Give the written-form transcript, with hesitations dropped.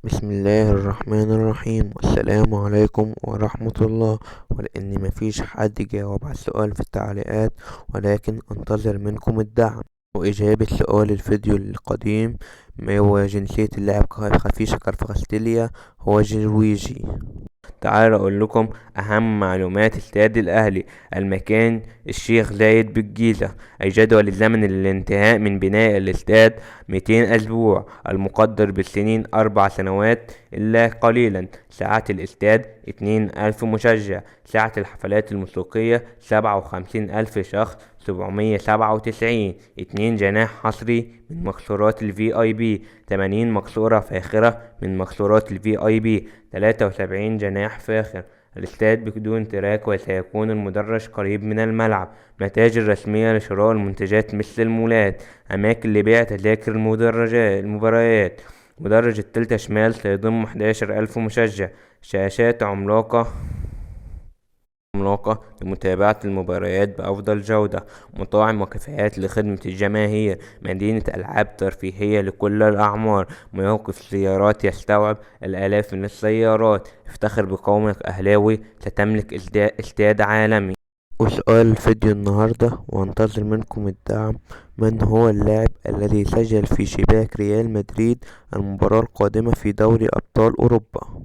بسم الله الرحمن الرحيم، والسلام عليكم ورحمة الله. ولأن مفيش حد جاوب على السؤال في التعليقات، ولكن انتظر منكم الدعم وإجابة سؤال الفيديو القديم: ما هو جنسية اللاعب خفيش كارفاخستيليا؟ هو جرويجي. تعالوا اقول لكم اهم معلومات استاد الاهلي. المكان: الشيخ زايد بالجيزة. الجدول الزمني للانتهاء من بناء الاستاد 200 اسبوع، المقدر بالسنين 4 سنوات الا قليلا. ساعات الاستاد 20,000 مشجع. ساعة الحفلات الموسيقية 57,000 شخص. 797. 2 جناح حصري من مقصورات الفي اي بي. 80 مقصورة فاخرة من مقصورات الفي اي بي. 73 جناح فاخر. الاستاد بدون تراك، وسيكون المدرج قريب من الملعب. متاجر رسمية لشراء المنتجات مثل المولات. أماكن لبيع تذاكر المباريات. مدرج التالتة شمال سيضم 11,000 مشجع. شاشات عملاقة لمتابعة المباريات بأفضل جودة. مطاعم وكافيهات لخدمة الجماهير. مدينة ألعاب ترفيهية لكل الأعمار. موقف سيارات يستوعب الآلاف من السيارات. افتخر بقومك أهلاوي، ستملك استاد عالمي. وسؤال الفيديو النهاردة وانتظر منكم الدعم: من هو اللاعب الذي سجل في شباك ريال مدريد المباراة القادمة في دوري أبطال أوروبا؟